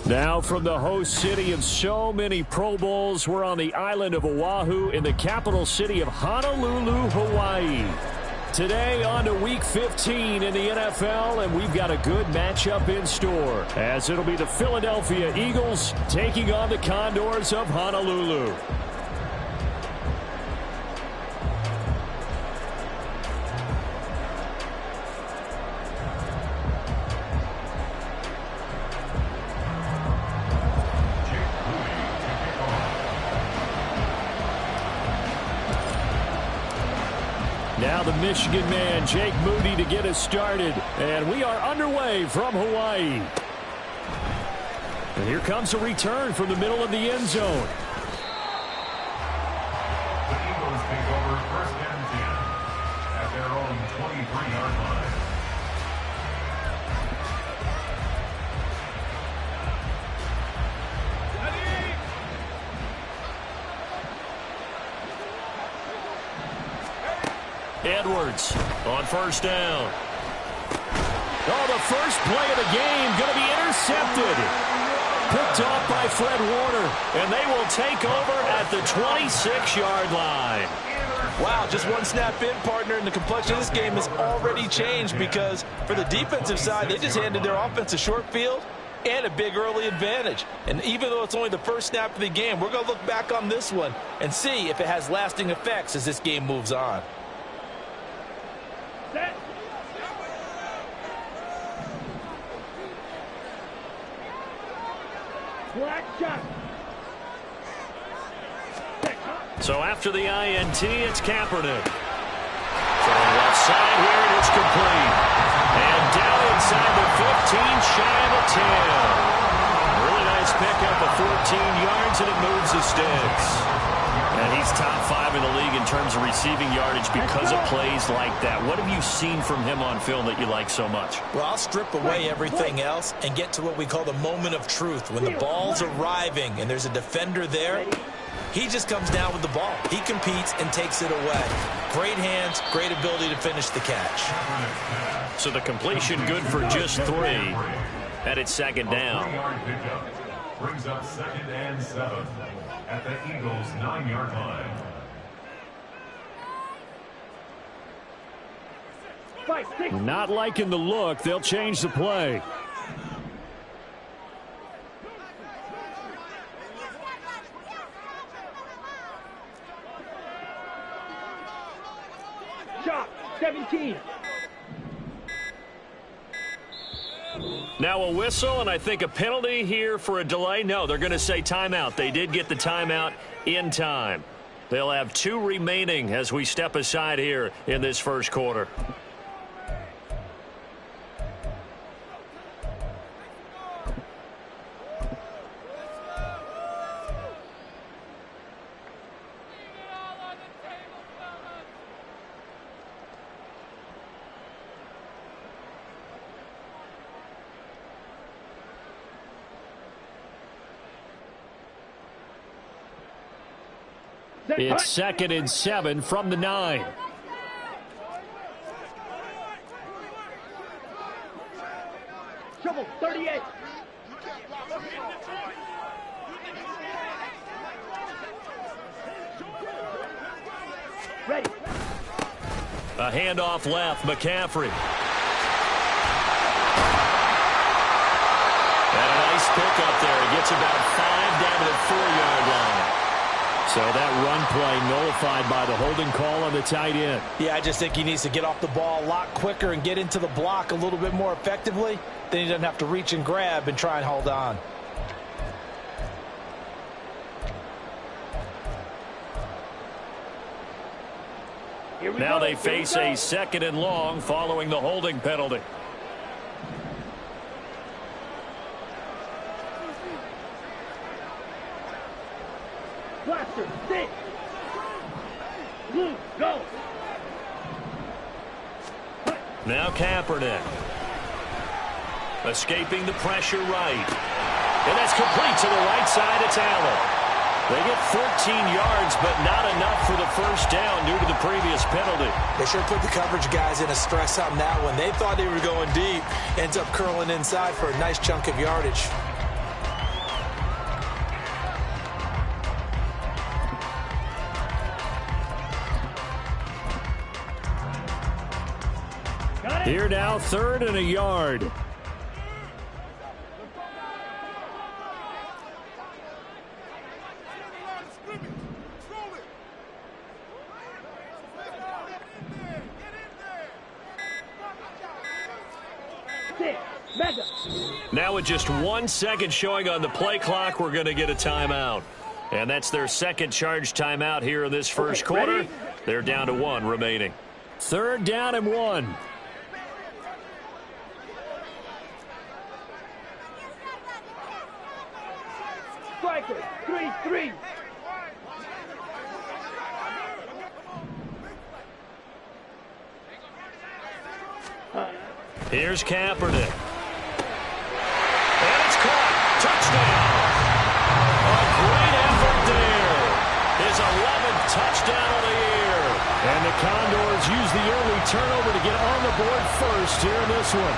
Now from the host city of so many Pro Bowls, we're on the island of Oahu in the capital city of Honolulu, Hawaii. Today on to Week 15 in the NFL, and we've got a good matchup in store, as it'll be the Philadelphia Eagles taking on the Condors of Honolulu. Now the Michigan man, Jake Moody, to get us started. And we are underway from Hawaii. And here comes a return from the middle of the end zone. The Eagles take over first and 10 at their own 23-yard line. Edwards on first down. Oh, the first play of the game going to be intercepted. Picked off by Fred Warner, and they will take over at the 26-yard line. Wow, just one snap in, partner, and the complexion of this game has already changed because for the defensive side, they just handed their offense a short field and a big early advantage. And even though it's only the first snap of the game, we're going to look back on this one and see if it has lasting effects as this game moves on. So after the INT, it's Kaepernick. Throwing left side here, and it's complete. And down inside the 15, shy of a 10. Really nice pickup of 14 yards, and it moves the sticks. And he's top 5 in the league in terms of receiving yardage because of plays like that. What have you seen from him on film that you like so much? Well, I'll strip away everything else and get to what we call the moment of truth. When the ball's arriving and there's a defender there, he just comes down with the ball. He competes and takes it away. Great hands, great ability to finish the catch. So the completion good for just 3. And it's second down. Brings up second and 7 at the Eagles' 9-yard line. Not liking the look. They'll change the play. Shot 17. Now a whistle, and I think a penalty here for a delay. No, they're going to say timeout. They did get the timeout in time. They'll have 2 remaining as we step aside here in this first quarter. It's second and 7 from the 9. Trouble 38. Ready. A handoff left, McCaffrey. And a nice pickup there. He gets about 5 down to the 4-yard line. So that run play nullified by the holding call on the tight end. Yeah, I just think he needs to get off the ball a lot quicker and get into the block a little bit more effectively. Then he doesn't have to reach and grab and try and hold on. Now they face a second and long following the holding penalty. Blaster, 6. Blue, go. Now Kaepernick. Escaping the pressure right. And that's complete to the right side. It's Allen. They get 14 yards, but not enough for the first down due to the previous penalty. They sure put the coverage guys in a stress on that one. They thought they were going deep. Ends up curling inside for a nice chunk of yardage. Here now, 3rd and a yard. Now with just 1 second showing on the play clock, we're going to get a timeout. And that's their second charge timeout here in this first quarter. Ready? They're down to 1 remaining. 3rd down and 1. Striker, 3-3. Here's Kaepernick. And it's caught. Touchdown. A great effort there. His 11th touchdown of the year. And the Condors use the early turnover to get on the board first here in this one.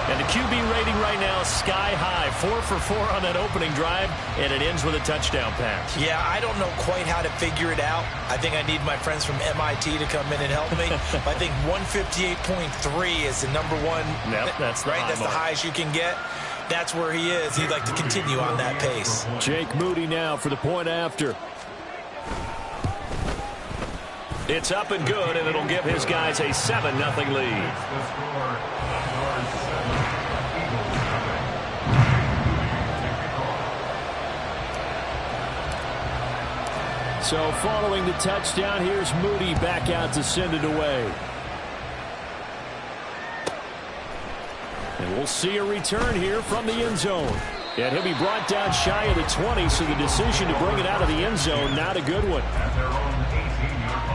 And the QB rating right now is sky high. 4 for 4 on that opening drive, and it ends with a touchdown pass. Yeah, I don't know quite how to figure it out. I think I need my friends from MIT to come in and help me. I think 158.3 is the number one. Yep, that's the right. That's the highest you can get. That's where he is. He'd like to continue on that pace. Jake Moody now for the point after. It's up and good, and it'll give his guys a 7-0 lead. So following the touchdown, here's Moody back out to send it away. And we'll see a return here from the end zone. And he'll be brought down shy of the 20, so the decision to bring it out of the end zone, not a good one. At their own 18-yard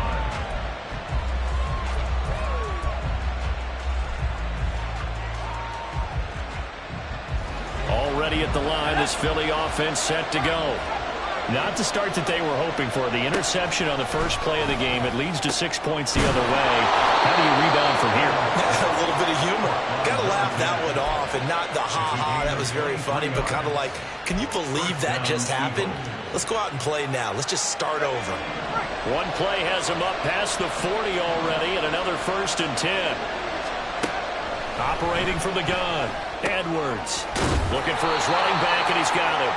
line. Already at the line, this Philly offense set to go. Not the start that they were hoping for. The interception on the first play of the game, it leads to 6 points the other way. How do you rebound from here? A little bit of humor. Got to laugh that one off, and not the ha-ha, that was very funny, but kind of like, can you believe that just happened? Let's go out and play now. Let's just start over. One play has him up past the 40 already, and another 1st and 10. Operating from the gun, Edwards. Looking for his running back, and he's got him.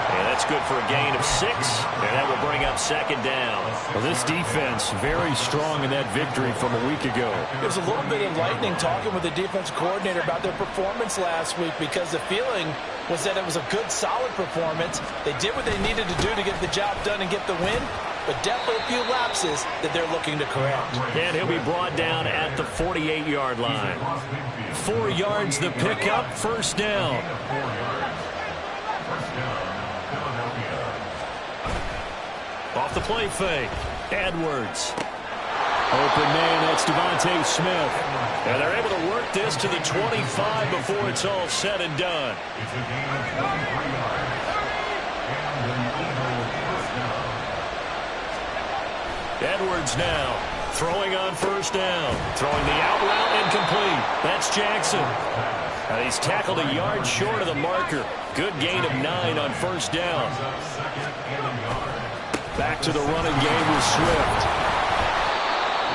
And that's good for a gain of 6, and that will bring up 2nd down. Well, this defense very strong in that victory from a week ago. It was a little bit enlightening talking with the defense coordinator about their performance last week, because the feeling was that it was a good, solid performance. They did what they needed to do to get the job done and get the win, but definitely a few lapses that they're looking to correct. And he'll be brought down at the 48-yard line. 4 yards the pickup, 1st down. Off the play fake, Edwards. Open man, that's Devontae Smith. And they're able to work this to the 25 before it's all said and done. It's a gain of 23 yards. And an Eagle first down. Edwards now throwing on 1st down. Throwing the out route incomplete. That's Jackson. And he's tackled a yard short of the marker. Good gain of 9 on 1st down. Back to the running game with Swift.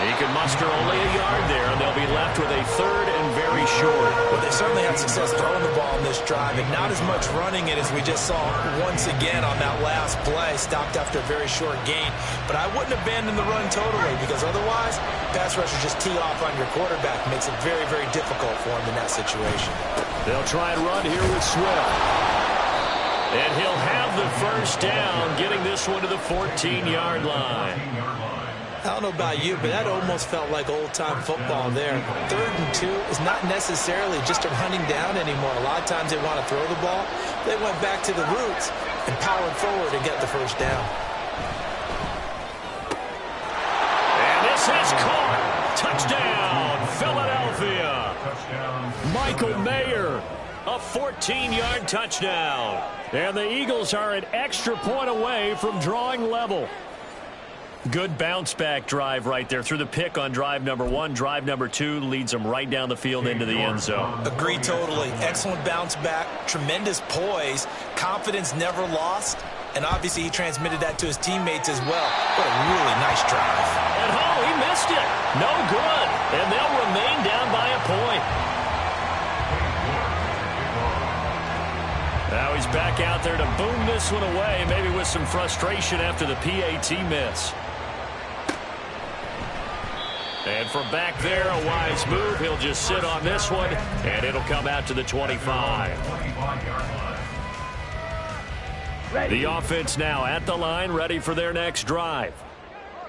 He can muster only a yard there, and they'll be left with a 3rd and very short. Well, they certainly had success throwing the ball in this drive, and not as much running it as we just saw once again on that last play. Stopped after a very short gain. But I wouldn't abandon the run totally, because otherwise, pass rushers just tee off on your quarterback. Makes it very, very difficult for him in that situation. They'll try and run here with Swift. And he'll have the 1st down, getting this one to the 14-yard line. I don't know about you, but that almost felt like old-time football there. 3rd and 2 is not necessarily just a running down anymore. A lot of times they want to throw the ball. They went back to the roots and powered forward and get the 1st down. And this is caught. Touchdown, Philadelphia. Michael Mayer, a 14-yard touchdown. And the Eagles are an extra point away from drawing level. Good bounce-back drive right there through the pick on drive number 1. Drive number 2 leads them right down the field into the end zone. Agree totally. Excellent bounce back, tremendous poise, confidence never lost, and obviously he transmitted that to his teammates as well. What a really nice drive. And he missed it. No good. And they'll back out there to boom this one away, maybe with some frustration after the PAT miss. And from back there, a wise move. He'll just sit on this one, and it'll come out to the 25. The offense now at the line, ready for their next drive.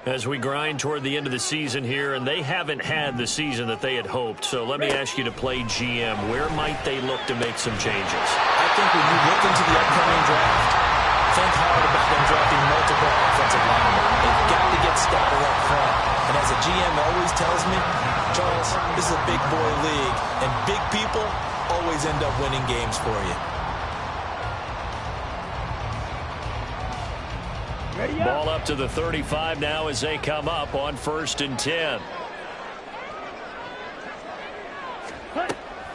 As we grind toward the end of the season here, and they haven't had the season that they had hoped. So let me ask you to play GM. Where might they look to make some changes? I think when you look into the upcoming draft, think hard about them drafting multiple offensive linemen. They've got to get stopper up front. And as a GM always tells me, Charles, this is a big boy league, and big people always end up winning games for you. Ball up to the 35 now as they come up on 1st and 10.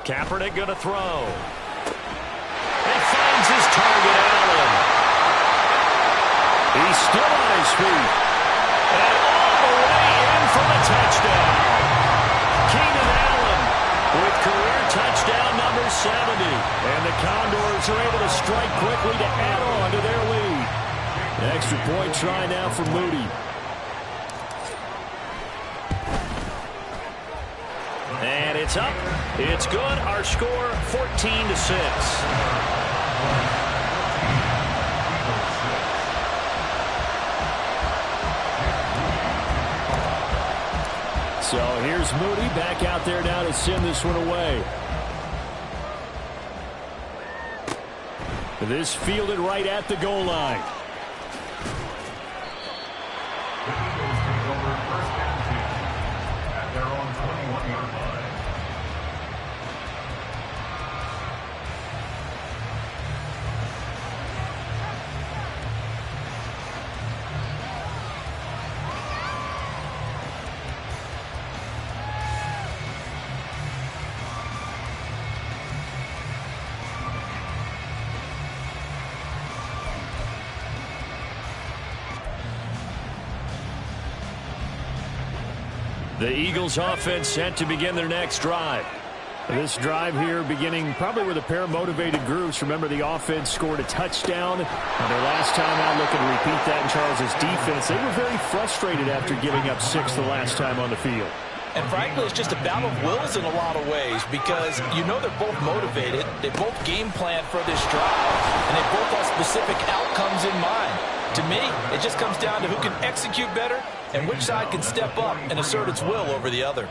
Kaepernick going to throw. He finds his target, Allen. He's still on his feet. And all the way in for the touchdown. Keenan Allen with career touchdown number 70. And the Condors are able to strike quickly to add on to their lead. Extra point try now for Moody. And it's up. It's good. Our score 14-6. So here's Moody back out there now to send this one away. This fielded right at the goal line. The Eagles take over 1st and 10 at their own 21-yard line. The Eagles offense set to begin their next drive. This drive here beginning probably with a pair of motivated groups. Remember, the offense scored a touchdown. Their last time out, looking to repeat that in Charles's defense. They were very frustrated after giving up 6 the last time on the field. And frankly, it's just a battle of wills in a lot of ways because you know they're both motivated. They both game plan for this drive, and they both have specific outcomes in mind. To me, it just comes down to who can execute better and which side can step up and assert its will over the other.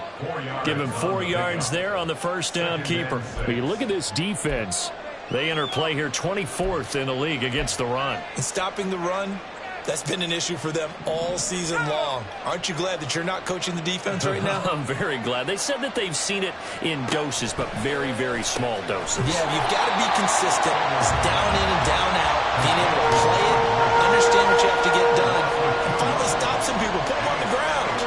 Give him 4 yards there on the first down keeper. But you look at this defense. They enter play here 24th in the league against the run. And stopping the run, that's been an issue for them all season long. Aren't you glad that you're not coaching the defense right now? I'm very glad. They said that they've seen it in doses, but very, very small doses. Yeah, you've got to be consistent. It's down in and down out. Being able to play it, understand what you have to get done, and finally stop some people, put them on the ground.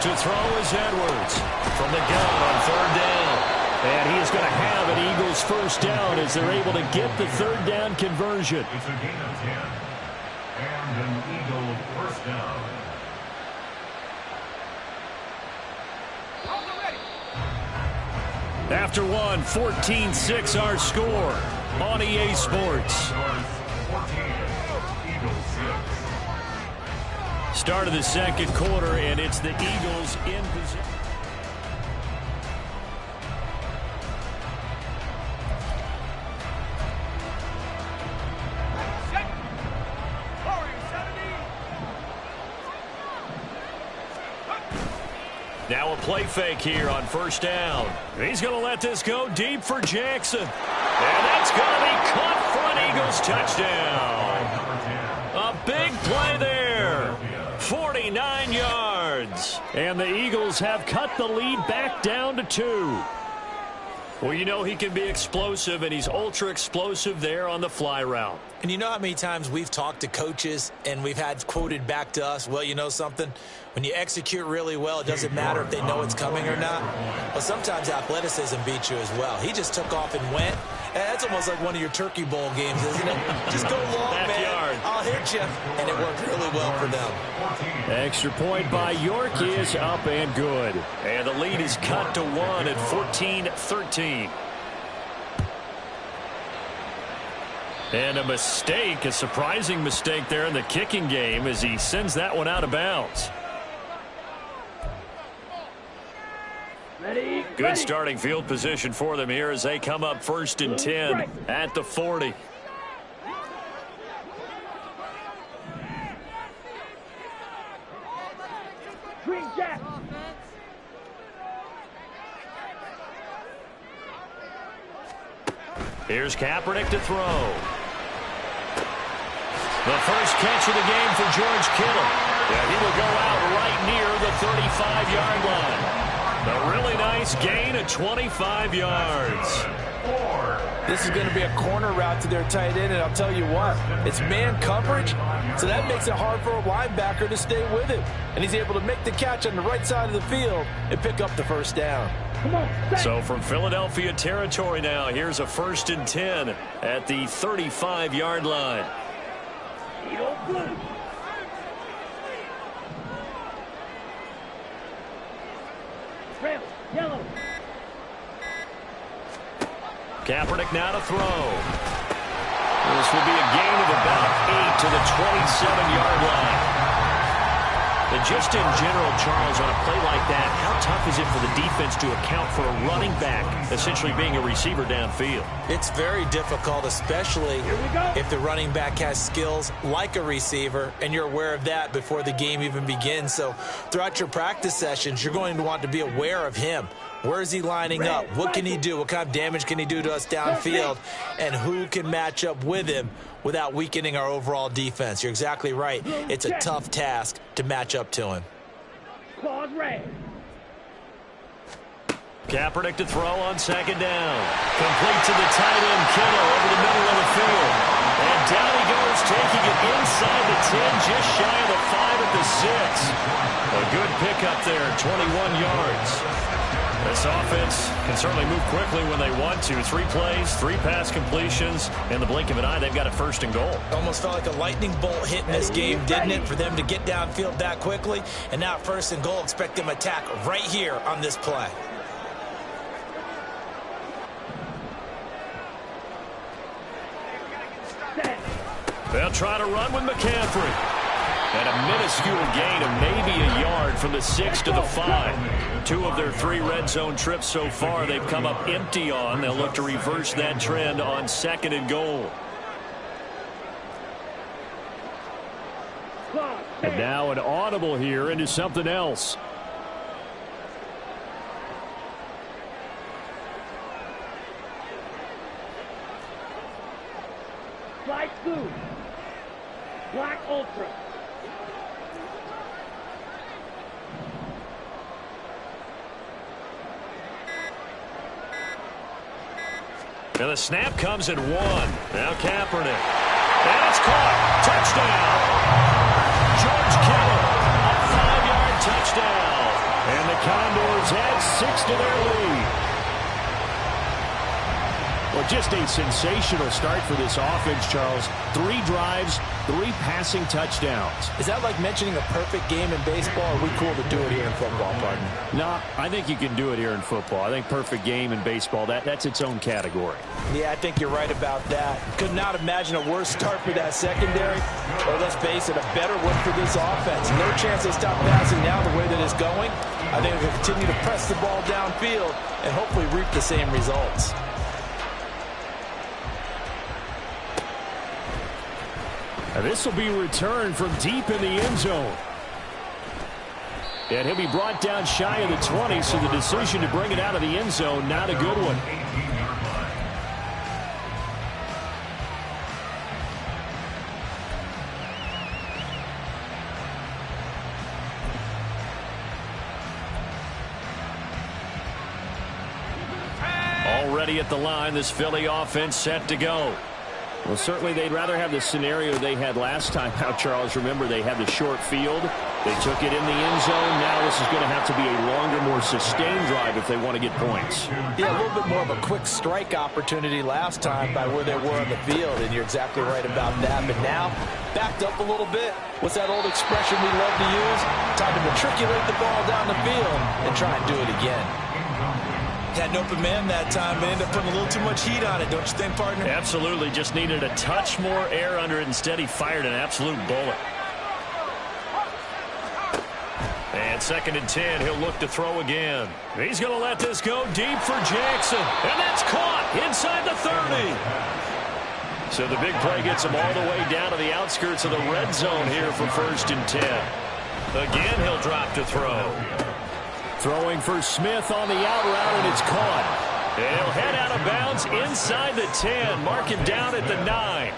To throw is Edwards from the gun on 3rd down. And he is going to have an Eagles first down as they're able to get the 3rd down conversion. It's a gain of 10 and an Eagle first down. After one, 14-6 our score on EA Sports. 14, Eagles 6. Start of the second quarter, and it's the Eagles in position. Now a play fake here on 1st down. He's going to let this go deep for Jackson. And that's going to be caught for an Eagles touchdown. A big play there. 49 yards. And the Eagles have cut the lead back down to 2. Well, you know he can be explosive, and he's ultra explosive there on the fly route. And you know how many times we've talked to coaches and we've had quoted back to us, well, you know something? When you execute really well, it doesn't matter if they know it's coming or not. But sometimes athleticism beats you as well. He just took off and went. That's almost like one of your Turkey Bowl games, isn't it? Just go long, Backyard. man. I'll hit you. And it worked really well for them. Extra point by York is up and good. And the lead is cut to 1 at 14-13. And a mistake, a surprising mistake there in the kicking game as he sends that one out of bounds. Ready, Good ready. starting field position for them here as they come up 1st and 10 at the 40. Green Jack. Here's Kaepernick to throw. The first catch of the game for George Kittle. Yeah, he will go out right near the 35-yard line. A really nice gain of 25 yards. This is going to be a corner route to their tight end, and I'll tell you what, it's man coverage, so that makes it hard for a linebacker to stay with it. And he's able to make the catch on the right side of the field and pick up the first down. Come on, So from Philadelphia territory now, here's a 1st and 10 at the 35-yard line. Eagle blue. Red, yellow. Kaepernick now to throw. This will be a gain of about 8 to the 27-yard line. And just in general, Charles, on a play like that, how tough is it for the defense to account for a running back essentially being a receiver downfield? It's very difficult, especially if the running back has skills like a receiver, and you're aware of that before the game even begins. So throughout your practice sessions, you're going to want to be aware of him. Where is he lining up? What can he do? What kind of damage can he do to us downfield? And who can match up with him without weakening our overall defense? You're exactly right. It's a tough task to match up to him. Claws red. Kaepernick to throw on 2nd down. Complete to the tight end, Kittle, over the middle of the field. And down he goes, taking it inside the 10, just shy of the 5 at the 6. A good pickup there, 21 yards. This offense can certainly move quickly when they want to. 3 plays, 3 pass completions. In the blink of an eye, they've got a 1st and goal. Almost felt like a lightning bolt hit in this game, didn't it? For them to get downfield that quickly. And now 1st and goal, expect them to attack right here on this play. They'll try to run with McCaffrey. And a minuscule gain of maybe a yard from the 6 to the 5. 2 of their 3 red zone trips so far they've come up empty on. They'll look to reverse that trend on 2nd and goal. And now an audible here into something else. Light blue. Black ultra. And the snap comes at 1. Now Kaepernick. And it's caught. Touchdown. George Kittle. A 5-yard touchdown. And the Condors add 6 to their lead. Well, just a sensational start for this offense, Charles. 3 drives, 3 passing touchdowns. Is that like mentioning a perfect game in baseball, or are we cool to do it here in football, partner? No, I think you can do it here in football. I think perfect game in baseball, that's its own category. Yeah, I think you're right about that. Could not imagine a worse start for that secondary, or let's face it, a better one for this offense. No chance they stop passing now the way that it's going. I think they'll continue to press the ball downfield and hopefully reap the same results. And this will be returned from deep in the end zone. And he'll be brought down shy of the 20, so the decision to bring it out of the end zone, not a good one. Already at the line, this Philly offense set to go. Well, certainly they'd rather have the scenario they had last time out, Charles. Remember, they had the short field. They took it in the end zone. Now this is going to have to be a longer, more sustained drive if they want to get points. Yeah, a little bit more of a quick strike opportunity last time by where they were on the field, and you're exactly right about that. But now, backed up a little bit. What's that old expression we love to use? Time to matriculate the ball down the field and try and do it again. Had an open man that time, but ended up putting a little too much heat on it, don't you think, partner? Absolutely. Just needed a touch more air under it. Instead, he fired an absolute bullet. And 2nd and 10, he'll look to throw again. He's going to let this go deep for Jackson. And that's caught inside the 30. So the big play gets him all the way down to the outskirts of the red zone here for 1st and 10. Again, he'll drop to throw. Throwing for Smith on the out route, and it's caught. And he'll head out of bounds inside the 10. Mark him down at the 9.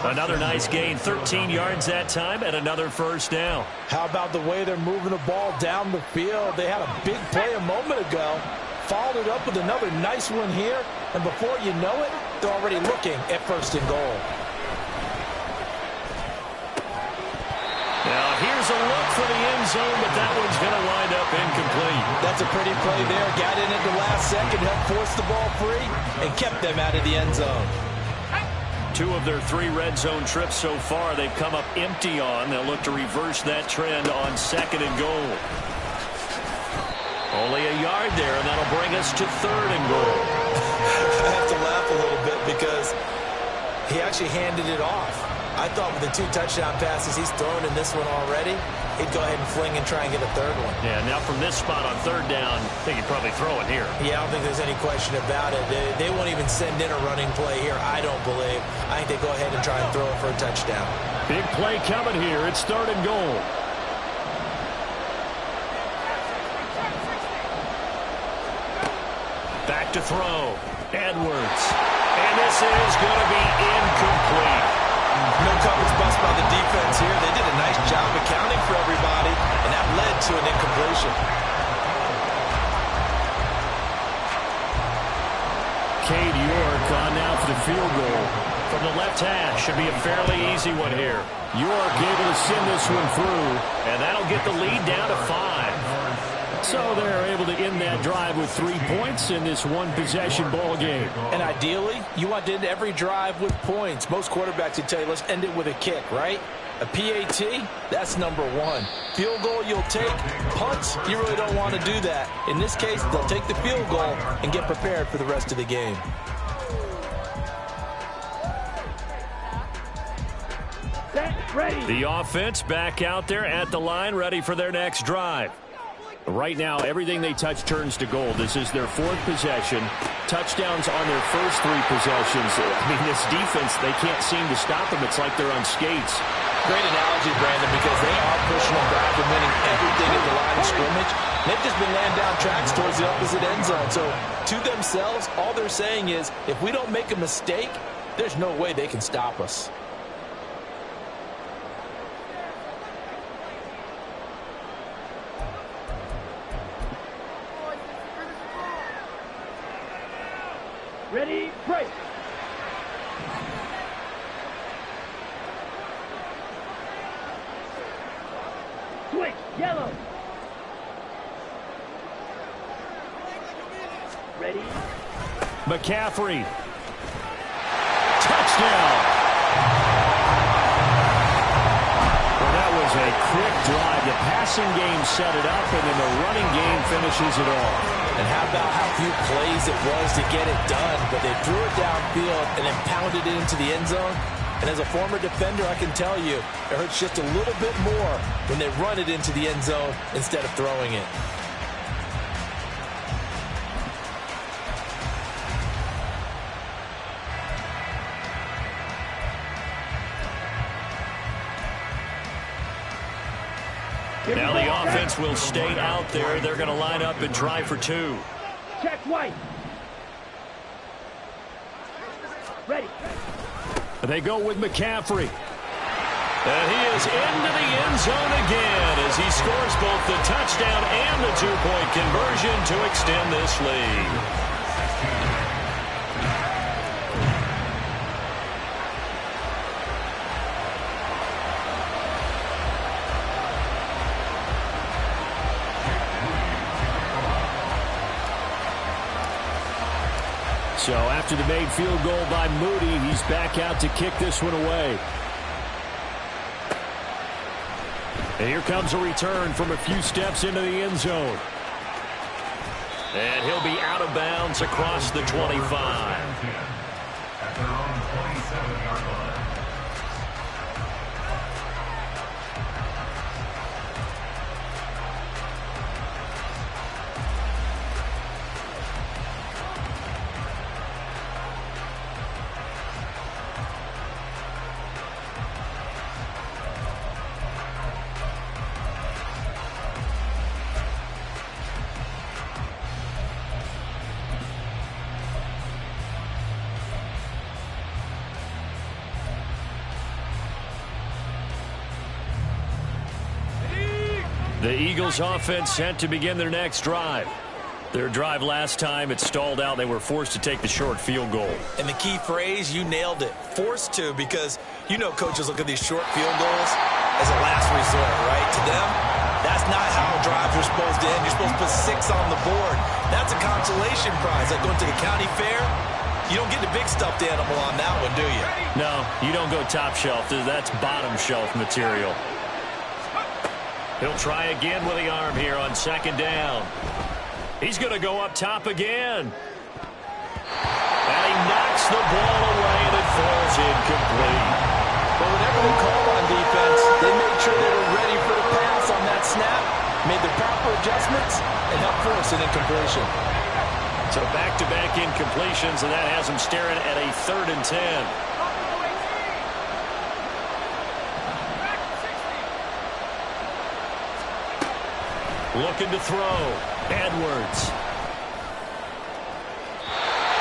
Another nice gain, 13 yards that time, and another 1st down. How about the way they're moving the ball down the field? They had a big play a moment ago, followed it up with another nice one here, and before you know it, they're already looking at 1st and goal. Now, here's a look for the end zone, but that one's going to wind up incomplete. That's a pretty play there. Got in at the last second, helped force the ball free, and kept them out of the end zone. 2 of their 3 red zone trips so far, they've come up empty on. They'll look to reverse that trend on 2nd and goal. Only a yard there, and that'll bring us to 3rd and goal. I have to laugh a little bit because he actually handed it off. I thought with the 2 touchdown passes he's thrown in this one already, he'd go ahead and fling and try and get a 3rd one. Yeah, now from this spot on 3rd down, I think he'd probably throw it here. Yeah, I don't think there's any question about it. They won't even send in a running play here, I don't believe. I think they go ahead and try and throw it for a touchdown. Big play coming here. It's 3rd and goal. Back to throw. Edwards. And this is going to be incomplete. No coverage bust by the defense here. They did a nice job accounting for everybody, and that led to an incompletion. Cade York on now for the field goal. From the left hash, should be a fairly easy one here. York able to send this one through, and that'll get the lead down to 5. So they're able to end that drive with 3 points in this one-possession ball game. And ideally, you want to end every drive with points. Most quarterbacks would tell you, let's end it with a kick, right? A PAT, that's number 1. Field goal you'll take. Punts, you really don't want to do that. In this case, they'll take the field goal and get prepared for the rest of the game. Set, ready. The offense back out there at the line, ready for their next drive. Right now, everything they touch turns to gold. This is their 4th possession. Touchdowns on their first 3 possessions. I mean, this defense, they can't seem to stop them. It's like they're on skates. Great analogy, Brandon, because they are pushing them back and winning everything at the line of scrimmage. They've just been laying down tracks towards the opposite end zone. So, to themselves, all they're saying is, if we don't make a mistake, there's no way they can stop us. Ready, break. Switch, yellow. Ready. McCaffrey. Touchdown. Well, that was a quick drive. The passing game set it up, and then the running game finishes it off. And how about how few plays it was to get it done, but they threw it downfield and then pounded it into the end zone. And as a former defender, I can tell you, it hurts just a little bit more when they run it into the end zone instead of throwing it. Now the offense will stay out there. They're going to line up and try for 2. Check white. Ready. They go with McCaffrey. And he is into the end zone again as he scores both the touchdown and the 2-point conversion to extend this lead. So after the made field goal by Moody, he's back out to kick this one away. And here comes a return from a few steps into the end zone. And he'll be out of bounds across the 25. At their own 27-yard line. The Eagles offense set to begin their next drive. Their drive last time, it stalled out. They were forced to take the short field goal. And the key phrase, you nailed it. Forced to, because you know coaches look at these short field goals as a last resort, right? To them, that's not how drives are supposed to end. You're supposed to put 6 on the board. That's a consolation prize. Like going to the county fair, you don't get the big stuffed animal on that one, do you? No, you don't go top shelf. That's bottom shelf material. He'll try again with the arm here on second down. He's going to go up top again. And he knocks the ball away, and it falls incomplete. But whenever they called on defense, they made sure they were ready for the pass on that snap, made the proper adjustments, and helped force an incompletion. So back-to-back incompletions, and that has him staring at a 3rd and 10. Looking to throw. Edwards.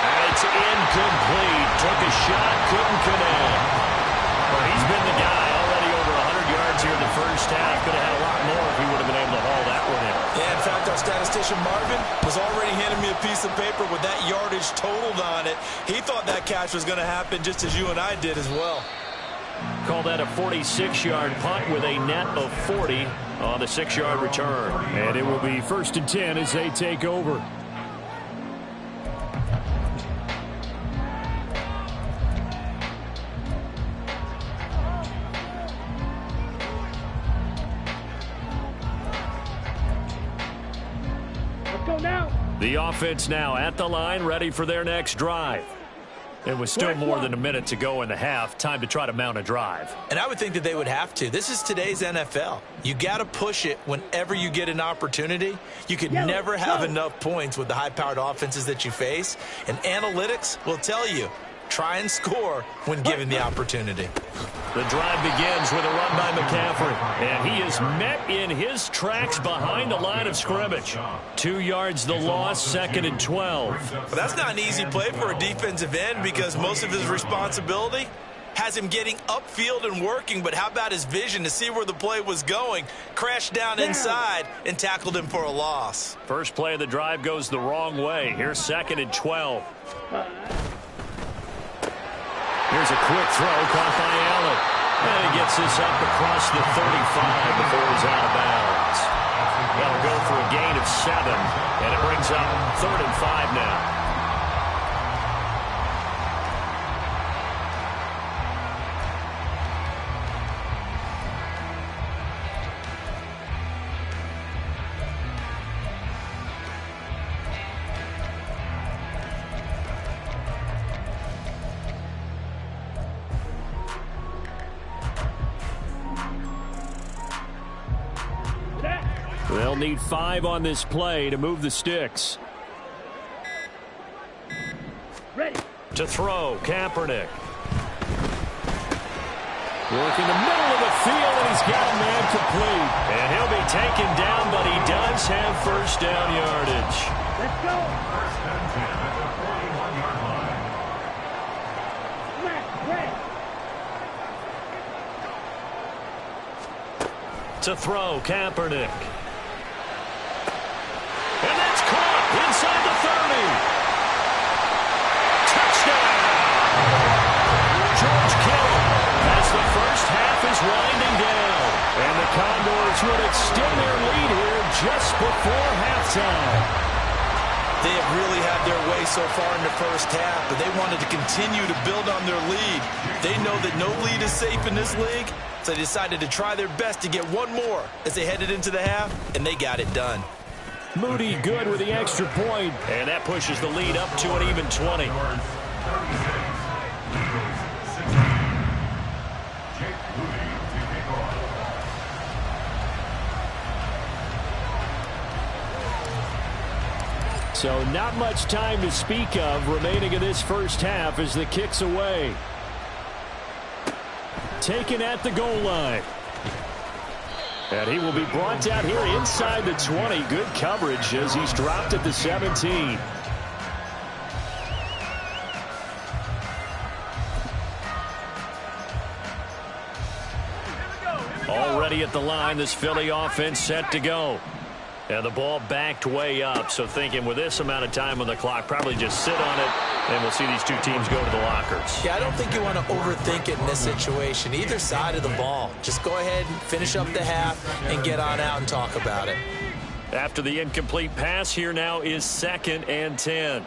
And it's incomplete. Took a shot, couldn't connect. Well, he's been the guy already over 100 yards here in the first half. Could have had a lot more if he would have been able to haul that one in. Yeah, in fact, our statistician Marvin was already handing me a piece of paper with that yardage totaled on it. He thought that catch was going to happen just as you and I did as well. Call that a 46-yard punt with a net of 40 on the 6-yard return. And it will be 1st and 10 as they take over. Let's go now. The offense now at the line, ready for their next drive. And with still more than a minute to go in the half, time to try to mount a drive. And I would think that they would have to. This is today's NFL. You got to push it whenever you get an opportunity. You could never have enough points with the high-powered offenses that you face. And analytics will tell you, try and score when given the opportunity. The drive begins with a run by McCaffrey. And he is met in his tracks behind the line of scrimmage. 2 yards the loss, 2nd and 12. But that's not an easy play for a defensive end because most of his responsibility has him getting upfield and working, but how about his vision to see where the play was going? Crashed down inside and tackled him for a loss. First play of the drive goes the wrong way. Here's 2nd and 12. Here's a quick throw caught by Allen. And he gets this up across the 35 before he's out of bounds. That'll go for a gain of 7, and it brings up 3rd and 5 now. They'll need 5 on this play to move the sticks. Ready. To throw, Kaepernick. Working the middle of the field, and he's got a man complete. And he'll be taken down, but he does have first down yardage. Let's go. 1st and 10 at the 41-yard line. Smash, ready. To throw, Kaepernick. And that's caught inside the 30. Touchdown! George Kittle as the first half is winding down. And the Condors would extend their lead here just before halftime. They have really had their way so far in the first half, but they wanted to continue to build on their lead. They know that no lead is safe in this league, so they decided to try their best to get one more as they headed into the half, and they got it done. Moody good with the extra point. And that pushes the lead up to an even 20. So not much time to speak of remaining in this first half as the kick's away. Taken at the goal line. And he will be brought down here inside the 20. Good coverage as he's dropped at the 17. Already at the line, this Philly offense set to go. And the ball backed way up, so thinking with this amount of time on the clock, probably just sit on it, and we'll see these two teams go to the lockers. Yeah, I don't think you want to overthink it in this situation. Either side of the ball. Just go ahead and finish up the half and get on out and talk about it. After the incomplete pass, here now is 2nd and 10.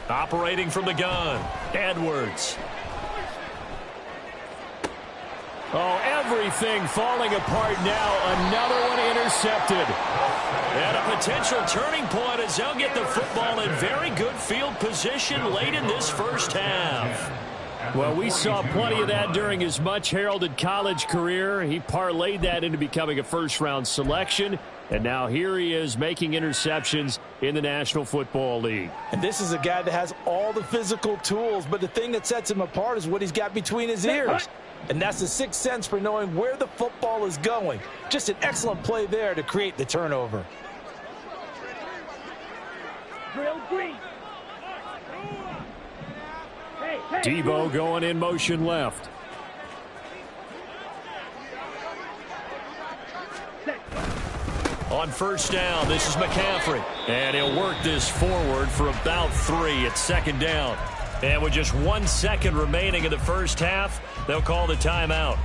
Operating from the gun, Edwards. Oh, everything falling apart now. Another one intercepted. And a potential turning point as they'll get the football in very good field position late in this first half. Well, we saw plenty of that during his much-heralded college career. He parlayed that into becoming a first-round selection. And now here he is making interceptions in the National Football League. And this is a guy that has all the physical tools, but the thing that sets him apart is what he's got between his ears. And that's the sixth sense for knowing where the football is going. Just an excellent play there to create the turnover. Drill green. Debo going in motion left. On first down, this is McCaffrey. And he'll work this forward for about 3 at 2nd down. And with just 1 second remaining in the first half, they'll call the timeout.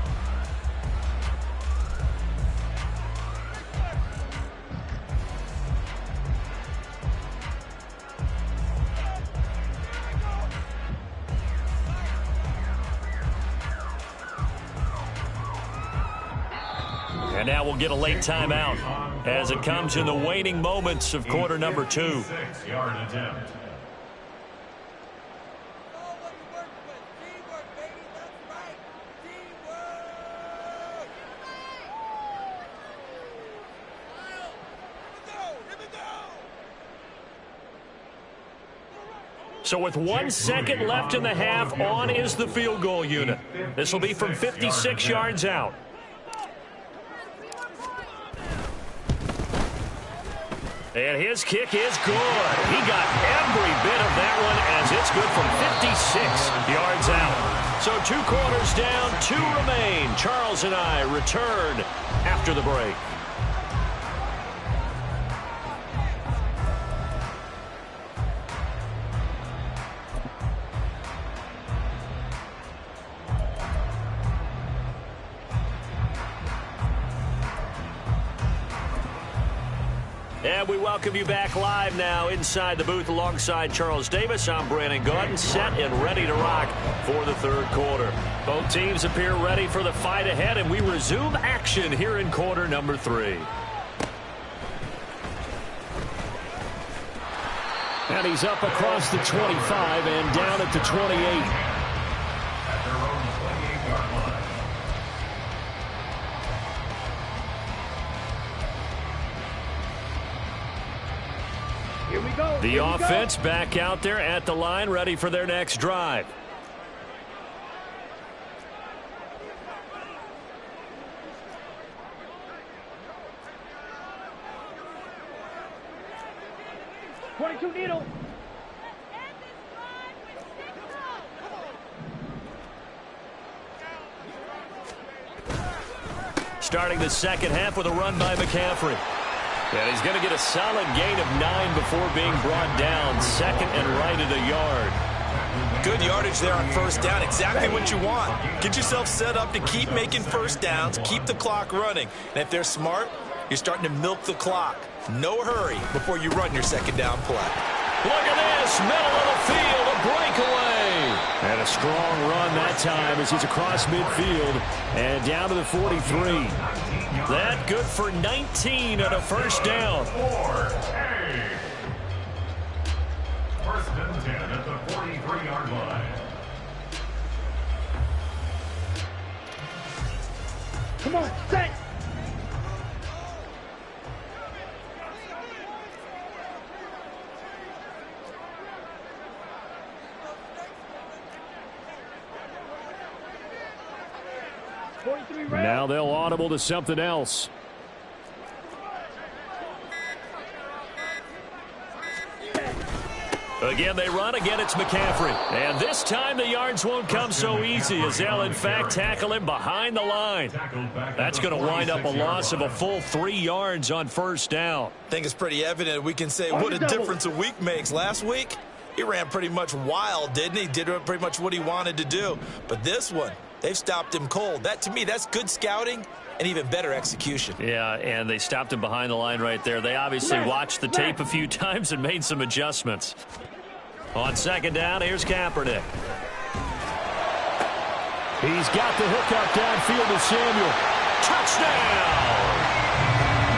And now we'll get a late timeout as it comes in the waning moments of quarter number 2. 6-yard attempt. So with 1 second left in the half, on is the field goal unit. This will be from 56 yards out. And his kick is good. He got every bit of that one as it's good from 56 yards out. So 2 quarters down, 2 remain. Charles and I return after the break. And we welcome you back live now inside the booth alongside Charles Davis. I'm Brandon Gaudin, set and ready to rock for the 3rd quarter. Both teams appear ready for the fight ahead, and we resume action here in quarter number 3. And he's up across the 25 and down at the 28. The offense back out there at the line, ready for their next drive. Needle. Starting the second half with a run by McCaffrey. And he's going to get a solid gain of 9 before being brought down. 2nd and right at a yard. Good yardage there on first down. Exactly what you want. Get yourself set up to keep making first downs, keep the clock running. And if they're smart, you're starting to milk the clock. No hurry before you run your second down play. Look at this, middle of the field, a breakaway. And a strong run that time as he's across midfield and down to the 43. That good for 19 and a first down. First and 10 at the 43-yard line. Come on, set. Now they'll audible to something else. Again, they run. Again, it's McCaffrey. And this time the yards won't come so easy as they'll, in fact, tackle him behind the line. That's going to wind up a loss of a full 3 yards on first down. I think it's pretty evident. We can say what a difference a week makes. Last week, he ran pretty much wild, didn't he? Did pretty much what he wanted to do. But this one, they've stopped him cold. That, to me, that's good scouting and even better execution. Yeah, and they stopped him behind the line right there. They obviously watched the tape a few times and made some adjustments. On second down, here's Kaepernick. He's got the hookup downfield to Samuel. Touchdown!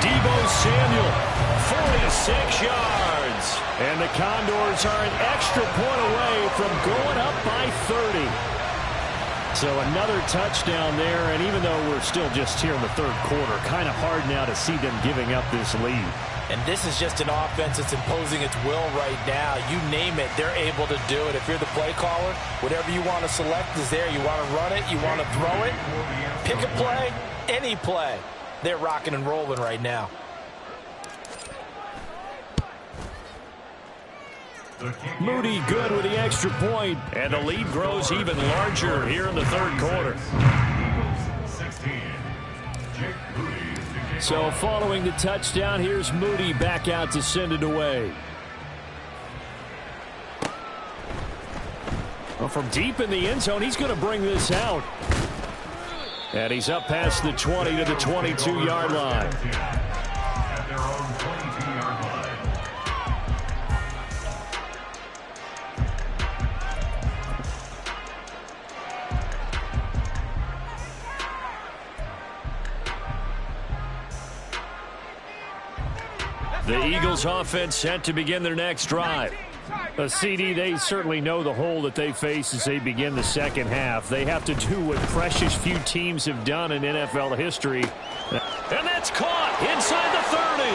Deebo Samuel, 46 yards. And the Condors are an extra point away from going up by 30. So another touchdown there, and even though we're still just here in the third quarter, kind of hard now to see them giving up this lead. And this is just an offense that's imposing its will right now. You name it, they're able to do it. If you're the play caller, whatever you want to select is there. You want to run it, you want to throw it, pick a play, any play. They're rocking and rolling right now. Moody good with the extra point, and the lead grows even larger here in the third quarter. So following the touchdown, here's Moody back out to send it away. Well, from deep in the end zone, he's going to bring this out. And he's up past the 20 to the 22-yard line. At their own 22-yard line. The Eagles offense set to begin their next drive. CD, they certainly know the hole that they face as they begin the second half. They have to do what precious few teams have done in NFL history. And that's caught inside the 30.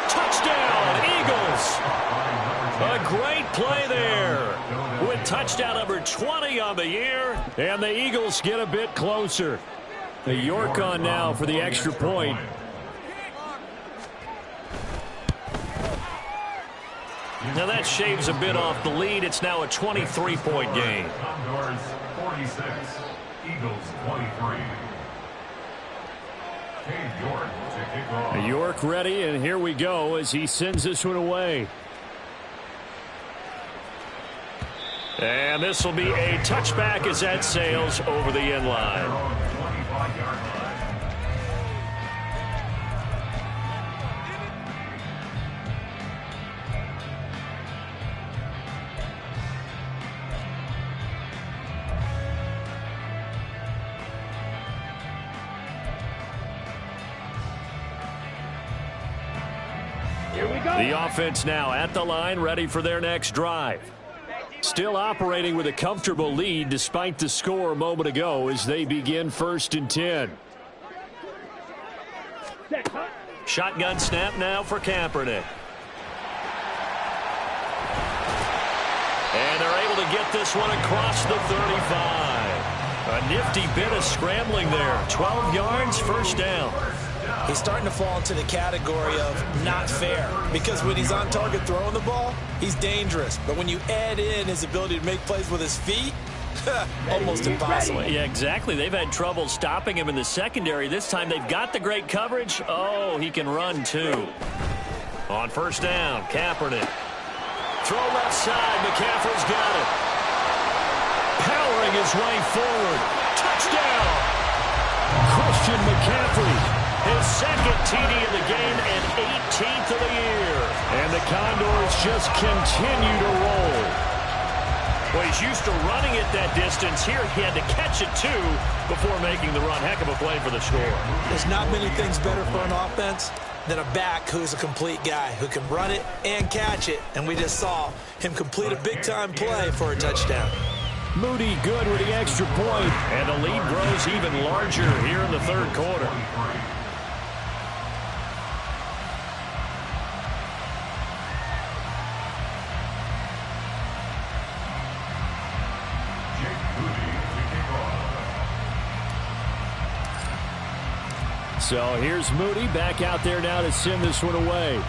Touchdown, Eagles. A great play there with touchdown number 20 on the year. And the Eagles get a bit closer. The York on now for the extra point. Now that shaves a bit off the lead. It's now a 23-point game. Condors 46, Eagles 23. York to kick off. York ready, and here we go as he sends this one away. And this will be a touchback as that sails over the end line. 25-yard line. The offense now at the line, ready for their next drive. Still operating with a comfortable lead despite the score a moment ago as they begin 1st and 10. Shotgun snap now for Kaepernick. And they're able to get this one across the 35. A nifty bit of scrambling there. 12 yards, first down. He's starting to fall into the category of not fair, because when he's on target throwing the ball, he's dangerous. But when you add in his ability to make plays with his feet, almost impossible. Yeah, exactly. They've had trouble stopping him in the secondary. This time they've got the great coverage. Oh, he can run too. On first down, Kaepernick. Throw left side. McCaffrey's got it. Powering his way forward. Touchdown! Christian McCaffrey. His second TD of the game and 18th of the year. And the Condors just continue to roll. Well, he's used to running it that distance. Here he had to catch it, too, before making the run. Heck of a play for the score. There's not many things better for an offense than a back who's a complete guy, who can run it and catch it. And we just saw him complete a big-time play for a touchdown. Moody good with the extra point, and the lead grows even larger here in the third quarter. So here's Moody back out there now to send this one away.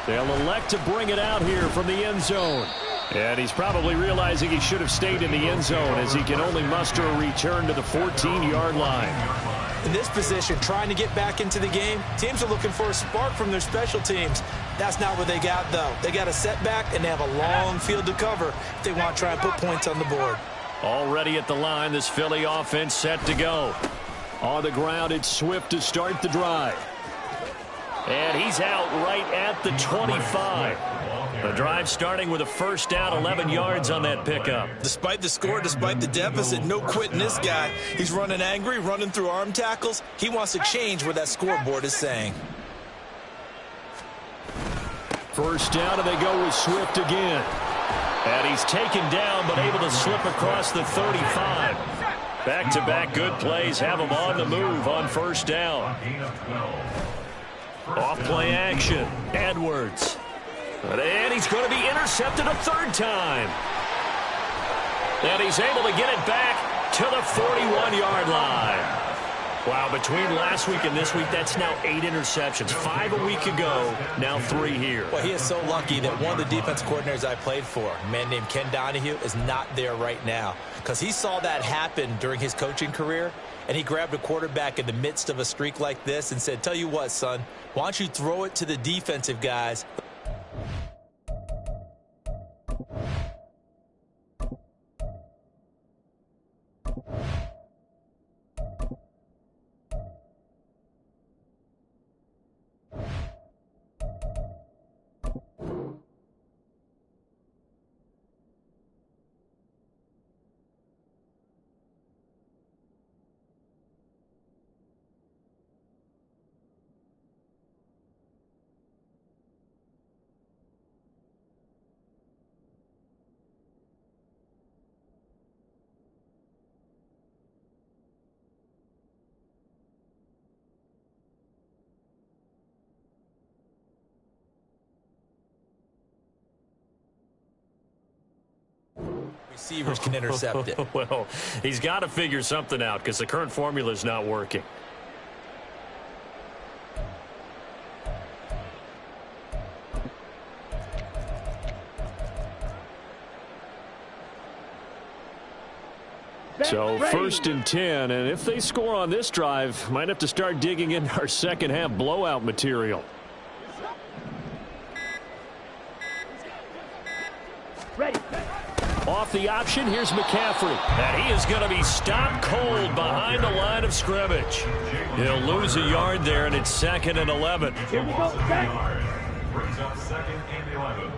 They'll elect to bring it out here from the end zone. And he's probably realizing he should have stayed in the end zone as he can only muster a return to the 14-yard line. In this position, trying to get back into the game, teams are looking for a spark from their special teams. That's not what they got, though. They got a setback, and they have a long field to cover if they want to try and put points on the board. Already at the line, this Philly offense set to go. On the ground, it's Swift to start the drive. And he's out right at the 25. The drive starting with a first down, 11 yards on that pickup. Despite the score, despite the deficit, no quitting this guy. He's running angry, running through arm tackles. He wants to change what that scoreboard is saying. First down, and they go with Swift again. And he's taken down, but able to slip across the 35. Back-to-back good plays have him on the move on first down. Off-play action. Edwards. And he's going to be intercepted a third time. And he's able to get it back to the 41-yard line. Wow, between last week and this week, that's now 8 interceptions. 5 a week ago, now 3 here. Well, he is so lucky that one of the defense coordinators I played for, a man named Ken Donahue, is not there right now. Because he saw that happen during his coaching career, and he grabbed a quarterback in the midst of a streak like this and said, tell you what, son, why don't you throw it to the defensive guys? Receivers can intercept it. Well, he's got to figure something out because the current formula is not working. So first and 10, and if they score on this drive, might have to start digging into our second half blowout material. Ready. Off the option, here's McCaffrey. And he is going to be stopped cold behind the line of scrimmage. He'll lose a yard there, and it's 2nd and 11. Here we go. Second. Brings up 2nd and 11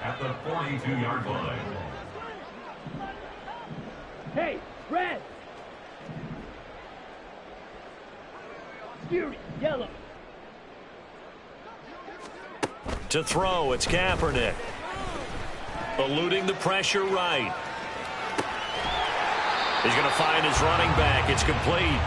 at the 42-yard line. Hey, red. Fury, yellow. To throw, it's Kaepernick. Eluding the pressure right. He's going to find his running back. It's complete.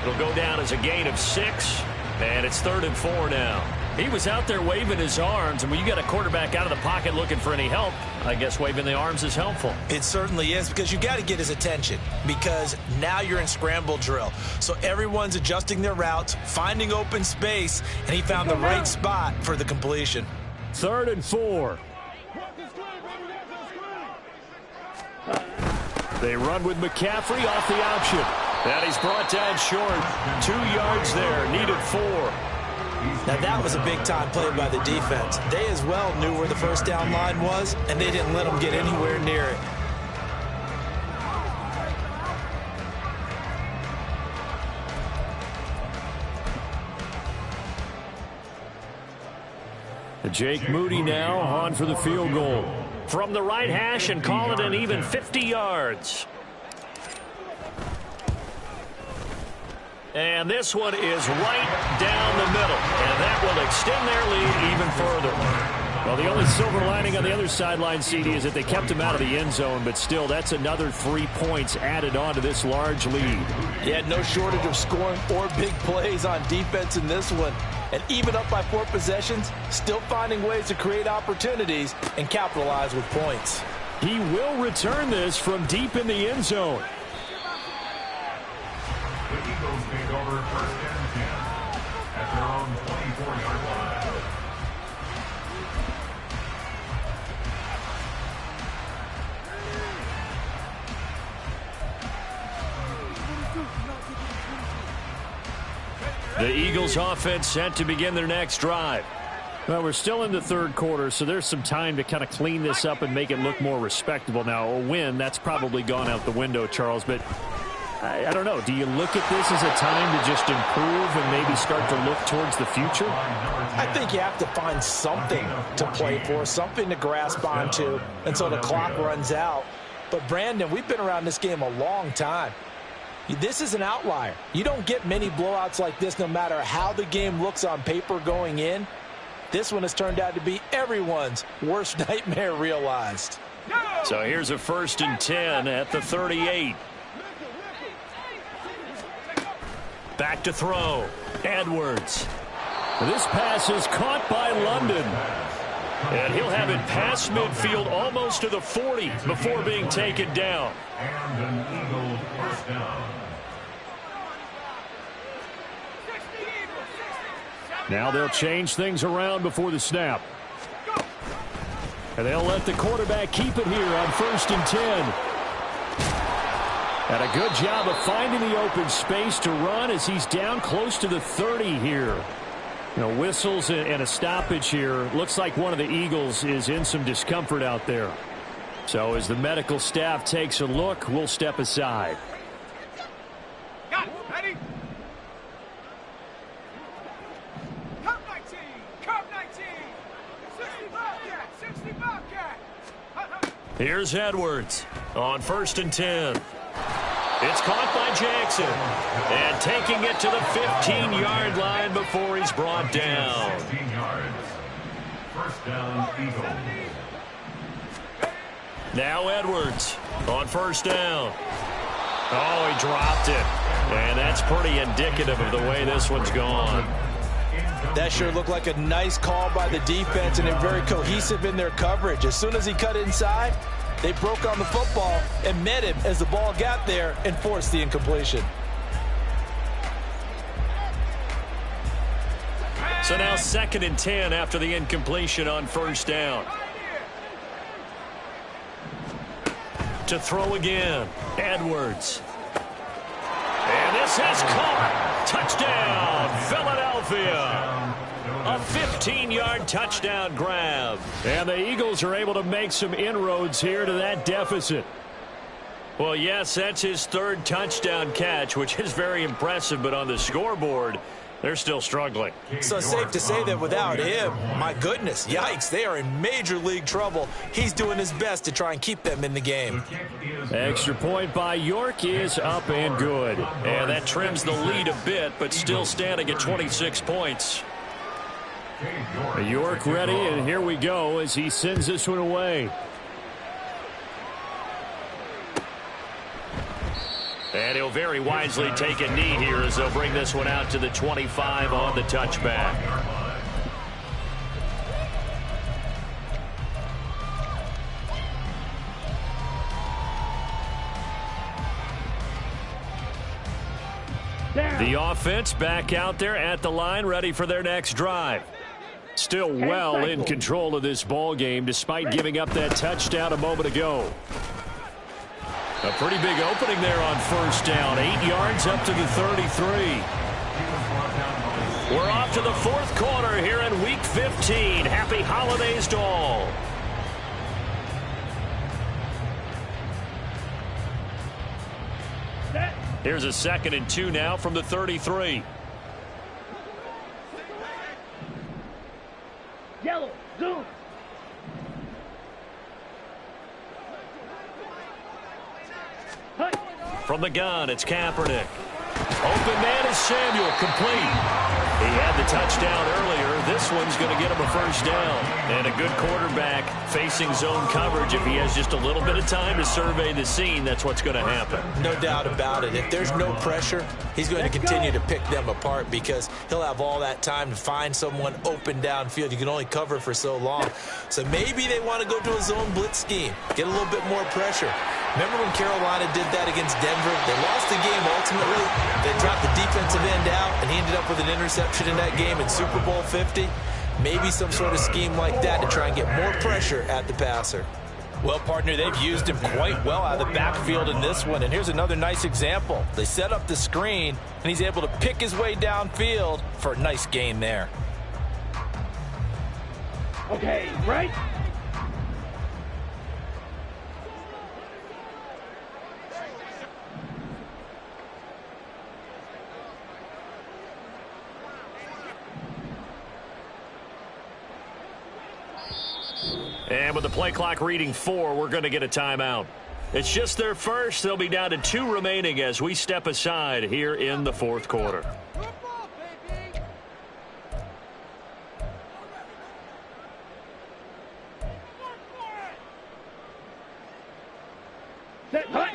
It'll go down as a gain of 6, and it's 3rd and 4 now. He was out there waving his arms, and when you got a quarterback out of the pocket looking for any help, I guess waving the arms is helpful. It certainly is, because you got to get his attention, because now you're in scramble drill. So everyone's adjusting their routes, finding open space, and he found the right spot for the completion. 3rd and 4. They run with McCaffrey off the option. And he's brought down short. 2 yards there, needed 4. Now that was a big-time play by the defense. They as well knew where the first down line was, and they didn't let them get anywhere near it. Jake Moody now on for the field goal. From the right hash and call it an even 50 yards. And this one is right down the middle. And that will extend their lead even further. Well, the only silver lining on the other sideline, CD, is that they kept him out of the end zone, but still, that's another 3 points added on to this large lead. Yeah, no shortage of scoring or big plays on defense in this one. And even up by 4 possessions, still finding ways to create opportunities and capitalize with points. He will return this from deep in the end zone. The Eagles take over 1st and 10 at their own 24-yard line. The Eagles offense set to begin their next drive. Well, we're still in the third quarter, so there's some time to kind of clean this up and make it look more respectable. Now, a win, that's probably gone out the window, Charles, but I don't know. Do you look at this as a time to just improve and maybe start to look towards the future? I think you have to find something to play for, something to grasp onto until the clock runs out. But, Brandon, we've been around this game a long time. This is an outlier. You don't get many blowouts like this no matter how the game looks on paper going in. This one has turned out to be everyone's worst nightmare realized. So here's a 1st and 10 at the 38. Back to throw. Edwards. This pass is caught by London. And he'll have it past midfield almost to the 40 before being taken down. And an Eagle 1st down. Now they'll change things around before the snap. And they'll let the quarterback keep it here on 1st and 10. And a good job of finding the open space to run as he's down close to the 30 here. You know, whistles and a stoppage here. Looks like one of the Eagles is in some discomfort out there. So as the medical staff takes a look, we'll step aside. Got it. Ready? Cup 19. Cup 19. 60 Bobcat. 60 Bobcat. Here's Edwards on 1st and 10. It's caught by Jackson. And taking it to the 15-yard line before he's brought down. 16 yards. 1st down, Eagles. Now Edwards on 1st down. Oh, he dropped it. And that's pretty indicative of the way this one's gone. That sure looked like a nice call by the defense, and they're very cohesive in their coverage. As soon as he cut inside, they broke on the football and met him as the ball got there and forced the incompletion. So now 2nd and 10 after the incompletion on 1st down. To throw again, Edwards. And this has caught. Touchdown, Philadelphia. A 15-yard touchdown grab. And the Eagles are able to make some inroads here to that deficit. Well, yes, that's his 3rd touchdown catch, which is very impressive, but on the scoreboard, they're still struggling. So it's safe to say that without him, my goodness, yikes, they are in major league trouble. He's doing his best to try and keep them in the game. Extra point by York is up and good. And that trims the lead a bit, but still standing at 26 points. York ready, and here we go as he sends this one away. And he'll very wisely take a knee here as they'll bring this one out to the 25 on the touchback. The offense back out there at the line, ready for their next drive. Still well in control of this ball game despite giving up that touchdown a moment ago. A pretty big opening there on 1st down. 8 yards up to the 33. We're off to the 4th quarter here in Week 15. Happy holidays to all. Here's a 2nd and 2 now from the 33. Yellow, zoom. Hut. From the gun, it's Kaepernick. Open man is Samuel, complete. He had the touchdown earlier. This one's going to get him a first down. And a good quarterback facing zone coverage. If he has just a little bit of time to survey the scene, that's what's going to happen. No doubt about it. If there's no pressure, he's going to continue to pick them apart because he'll have all that time to find someone open downfield. You can only cover for so long. So maybe they want to go to a zone blitz scheme, get a little bit more pressure. Remember when Carolina did that against Denver? They lost the game ultimately. They dropped the defensive end out, and he ended up with an interception in that game in Super Bowl 50. Maybe some sort of scheme like that to try and get more pressure at the passer. Well, partner, they've used him quite well out of the backfield in this one. And here's another nice example. They set up the screen, and he's able to pick his way downfield for a nice gain there. Okay, right? And with the play clock reading 4, we're going to get a timeout. It's just their first. They'll be down to 2 remaining as we step aside here in the fourth quarter. Football, baby. Set, hut.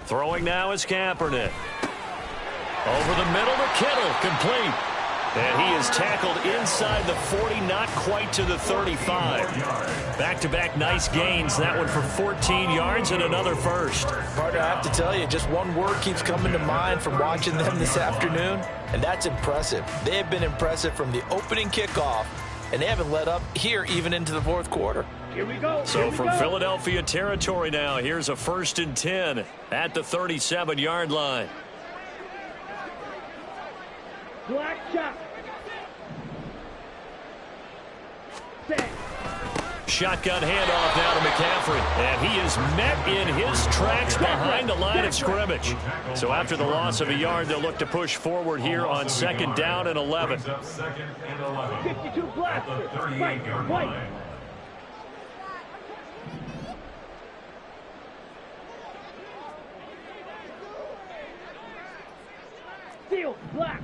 Throwing now is Kaepernick. Over the middle to Kittle, complete. And he is tackled inside the 40, not quite to the 35. Back-to-back nice gains. That one for 14 yards and another first. Partner, I have to tell you, just one word keeps coming to mind from watching them this afternoon, and that's impressive. They have been impressive from the opening kickoff, and they haven't let up here even into the fourth quarter. Here we go. So from Philadelphia territory now, here's a 1st and 10 at the 37-yard line. Black shot. Set. Shotgun handoff now to McCaffrey. And he is met in his tracks behind the line of scrimmage. So after the loss of a yard, they'll look to push forward here on 2nd down and 11. 52 blaster. Right, white. Steel, black.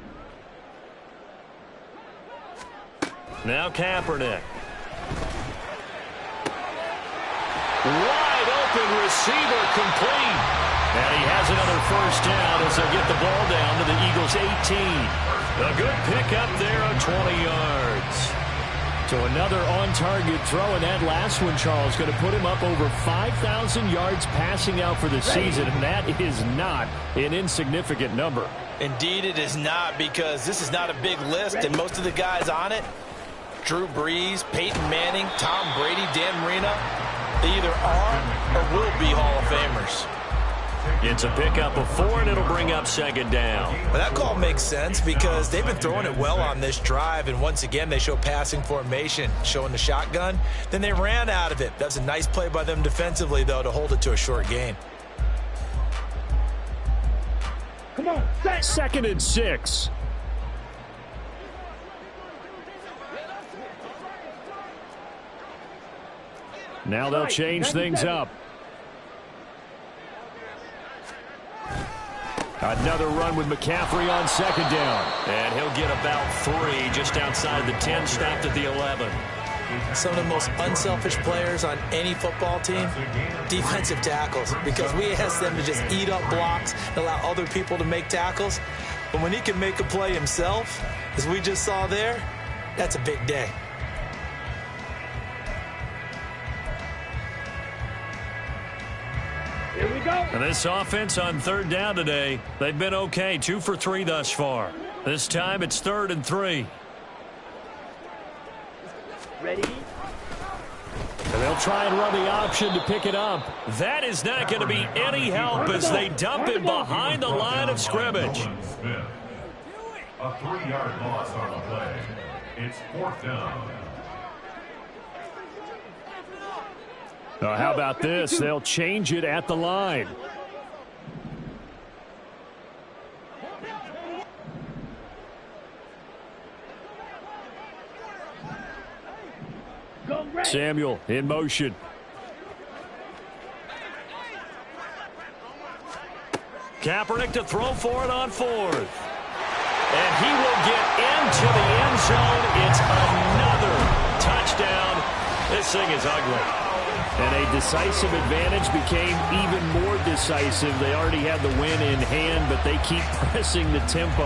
Now Kaepernick. Wide open receiver, complete. And he has another first down as they'll get the ball down to the Eagles' 18. A good pickup there of 20 yards. So another on-target throw, and that last one, Charles, going to put him up over 5,000 yards passing out for the season, and that is not an insignificant number. Indeed it is not, because this is not a big list, and most of the guys on it, Drew Brees, Peyton Manning, Tom Brady, Dan Marino, they either are or will be Hall of Famers. It's a pickup of 4, and it'll bring up 2nd down. Well, that call makes sense because they've been throwing it well on this drive, and once again they show passing formation, showing the shotgun. Then they ran out of it. That's a nice play by them defensively, though, to hold it to a short gain. Come on, set. 2nd and 6. Now they'll change things up. Another run with McCaffrey on 2nd down. And he'll get about 3 just outside the 10, stopped at the 11. Some of the most unselfish players on any football team, defensive tackles, because we ask them to just eat up blocks and allow other people to make tackles. But when he can make a play himself, as we just saw there, that's a big day. Here we go. And this offense on 3rd down today, they've been okay, 2 for 3 thus far. This time it's 3rd and 3. Ready? And they'll try and run the option to pick it up. That is not going to be any help as they dump it behind the line of scrimmage. A 3-yard loss on the play. It's 4th down. How about this? They'll change it at the line. Samuel in motion. Kaepernick to throw for it on fourth. And he will get into the end zone. It's another touchdown. This thing is ugly. And a decisive advantage became even more decisive. They already had the win in hand, but they keep pressing the tempo,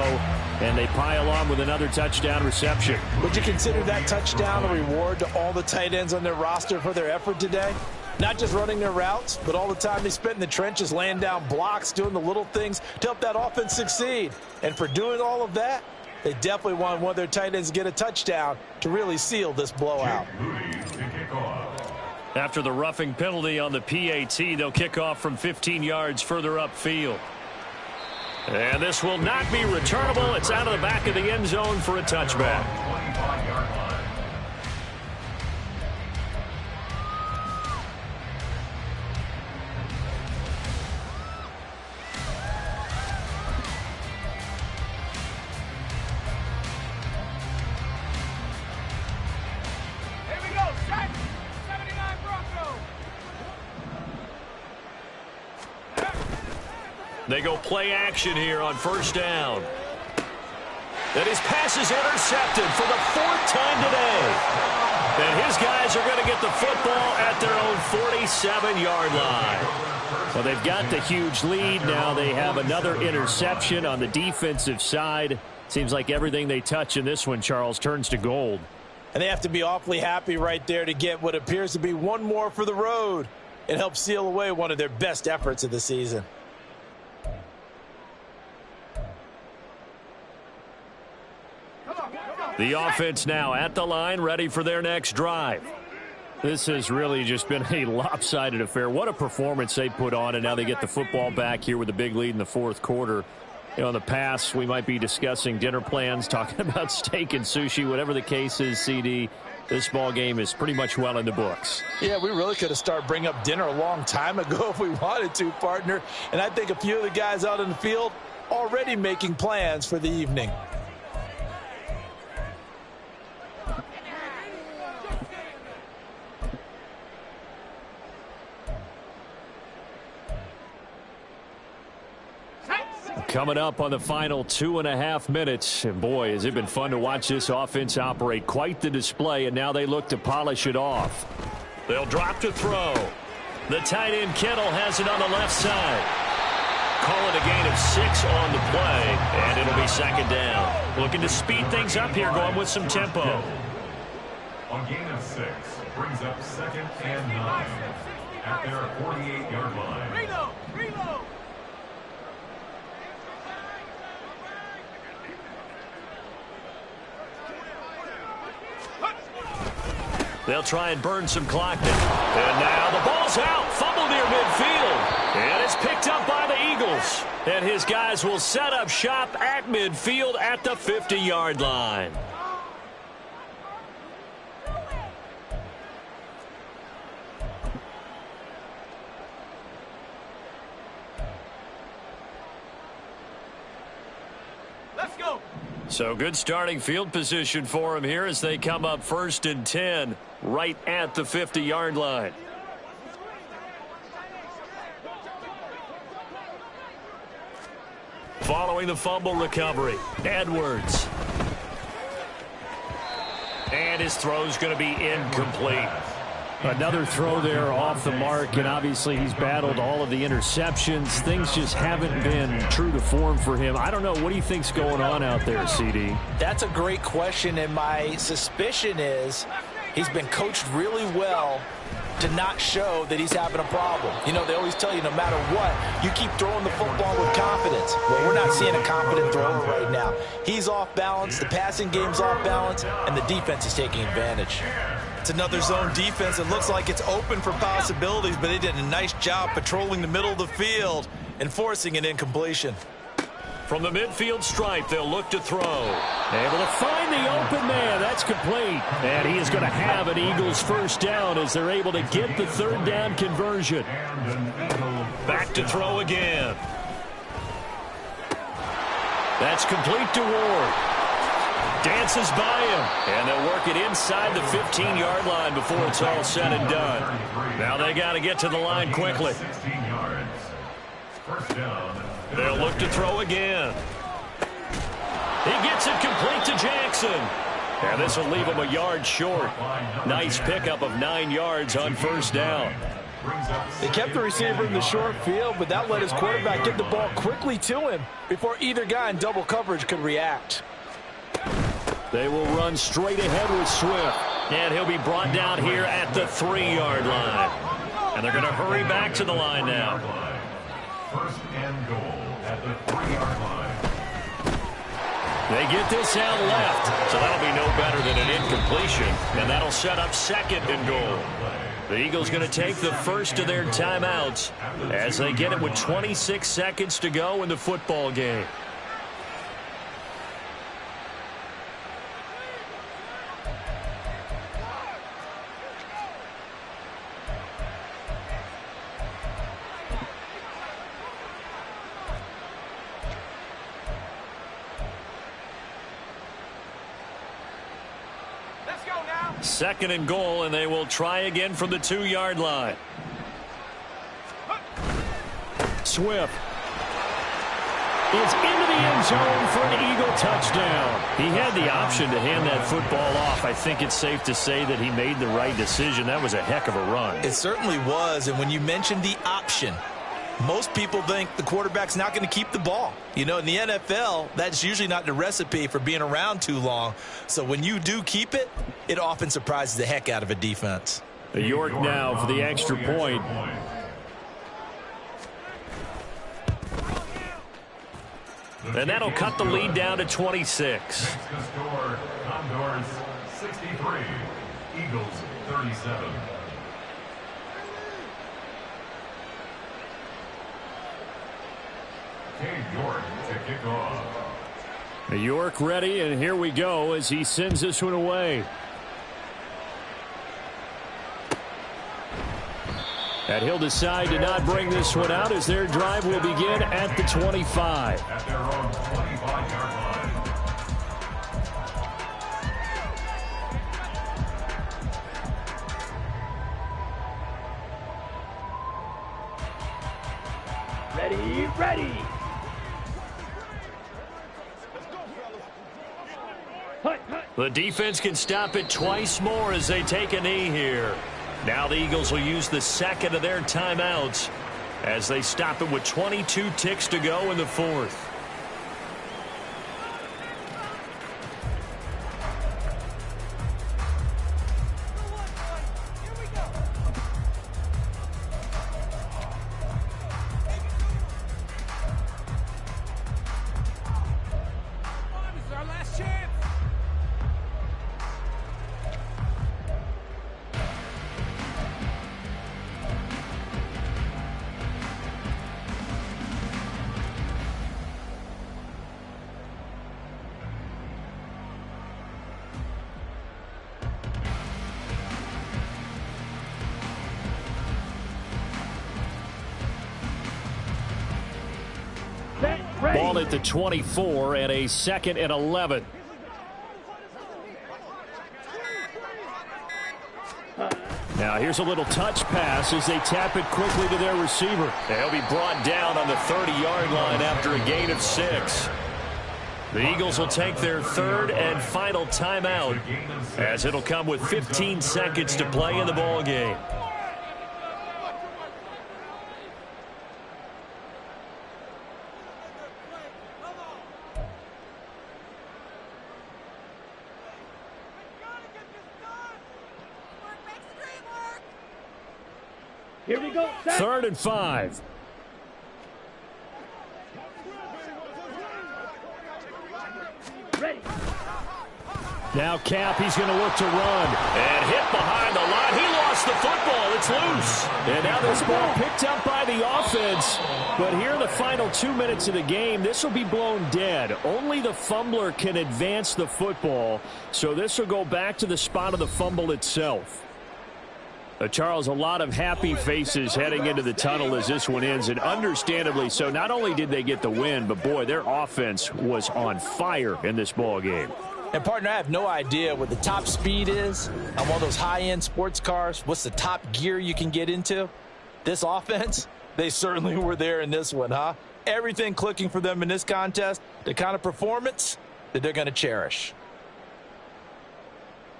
and they pile on with another touchdown reception. Would you consider that touchdown a reward to all the tight ends on their roster for their effort today? Not just running their routes, but all the time they spent in the trenches, laying down blocks, doing the little things to help that offense succeed. And for doing all of that, they definitely want one of their tight ends to get a touchdown to really seal this blowout. After the roughing penalty on the PAT, they'll kick off from 15 yards further upfield. And this will not be returnable. It's out of the back of the end zone for a touchback. They go play action here on first down. And his pass is intercepted for the fourth time today. And his guys are going to get the football at their own 47-yard line. Well, they've got the huge lead. Now they have another interception on the defensive side. Seems like everything they touch in this one, Charles, turns to gold. And they have to be awfully happy right there to get what appears to be one more for the road. It helps seal away one of their best efforts of the season. The offense now at the line, ready for their next drive. This has really just been a lopsided affair. What a performance they put on, and now they get the football back here with a big lead in the fourth quarter. You know, in the past, we might be discussing dinner plans, talking about steak and sushi, whatever the case is, CD. This ball game is pretty much well in the books. Yeah, we really could have started bringing up dinner a long time ago if we wanted to, partner. And I think a few of the guys out in the field already making plans for the evening. Coming up on the final 2.5 minutes. And boy, has it been fun to watch this offense operate. Quite the display, and now they look to polish it off. They'll drop to throw. The tight end Kittle has it on the left side. Call it a gain of 6 on the play, and it'll be second down. Looking to speed things up here, going with some tempo. On gain of 6, brings up 2nd and 9 at their 48-yard line. Reload! They'll try and burn some clock now. And now the ball's out. Fumble near midfield. And it's picked up by the Eagles. And his guys will set up shop at midfield at the 50-yard line. Let's go. So good starting field position for him here as they come up 1st and 10 right at the 50-yard line. Following the fumble recovery, Edwards. And his throw's going to be incomplete. Another throw there off the mark, and obviously he's battled all of the interceptions. Things just haven't been true to form for him. I don't know. What do you think's going on out there, CD? That's a great question, and my suspicion is he's been coached really well to not show that he's having a problem. You know, they always tell you no matter what, you keep throwing the football with confidence. Well, we're not seeing a confident thrower right now. He's off balance, the passing game's off balance, and the defense is taking advantage. It's another zone defense. It looks like it's open for possibilities, but they did a nice job patrolling the middle of the field and forcing an incompletion. From the midfield stripe, they'll look to throw. Able to find the open man. That's complete. And he is going to have an Eagles first down as they're able to get the third down conversion. Back to throw again. That's complete to Ward. Dances by him. And they'll work it inside the 15-yard line before it's all said and done. Now they got to get to the line quickly. They'll look to throw again. He gets it complete to Jackson. And this will leave him a yard short. Nice pickup of 9 yards on first down. They kept the receiver in the short field, but that let his quarterback get the ball quickly to him before either guy in double coverage could react. They will run straight ahead with Swift. And he'll be brought down here at the 3-yard line. And they're going to hurry back to the line now. First and goal at the 3-yard line. They get this out left, so that'll be no better than an incompletion. And that'll set up second and goal. The Eagles going to take the first of their timeouts as they get it with 26 seconds to go in the football game. Second and goal, and they will try again from the 2-yard line. Swift is into the end zone for an Eagle touchdown. He had the option to hand that football off. I think it's safe to say that he made the right decision. That was a heck of a run. It certainly was, and when you mentioned the option, most people think the quarterback's not going to keep the ball. You know, in the NFL, that's usually not the recipe for being around too long. So when you do keep it, it often surprises the heck out of a defense. York now for the extra point. And that'll cut the lead down to 26. Next to score, Condors 63, Eagles 37. York to kick off. York ready, and here we go as he sends this one away. And he'll decide to not bring this one out as their drive will begin at the 25. At their own 25-yard line. Ready, ready. The defense can stop it twice more as they take a knee here. Now the Eagles will use the second of their timeouts as they stop it with 22 ticks to go in the fourth. Ball at the 24 and a 2nd and 11. Now here's a little touch pass as they tap it quickly to their receiver. They'll be brought down on the 30-yard line after a gain of 6. The Eagles will take their third and final timeout as it'll come with 15 seconds to play in the ball game. Here we go. Set. 3rd and 5. Ready. Now Cap, he's going to look to run. And hit behind the line. He lost the football. It's loose. And now this ball picked up by by the offense, but here in the final 2 minutes of the game, this will be blown dead. Only the fumbler can advance the football, so this will go back to the spot of the fumble itself. Charles, a lot of happy faces heading into the tunnel as this one ends, and understandably so. Not only did they get the win, but, boy, their offense was on fire in this ball game. And, partner, I have no idea what the top speed is on one of those high-end sports cars. What's the top gear you can get into? This offense, they certainly were there in this one, huh? Everything clicking for them in this contest, the kind of performance that they're going to cherish.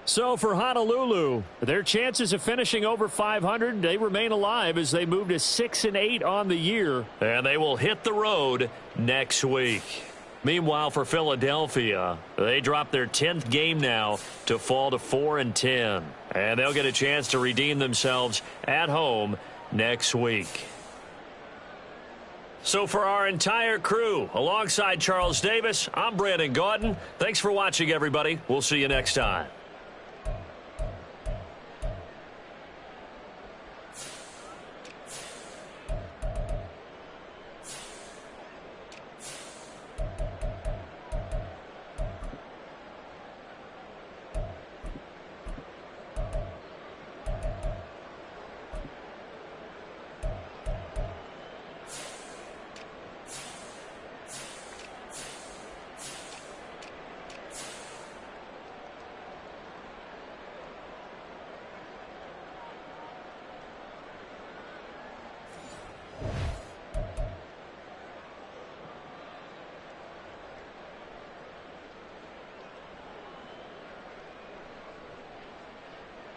So for Honolulu, their chances of finishing over 500, they remain alive as they move to 6-8 on the year. And they will hit the road next week. Meanwhile, for Philadelphia, they drop their 10th game now to fall to 4-10. And they'll get a chance to redeem themselves at home next week. So for our entire crew, alongside Charles Davis, I'm Brandon Gaudin. Thanks for watching, everybody. We'll see you next time.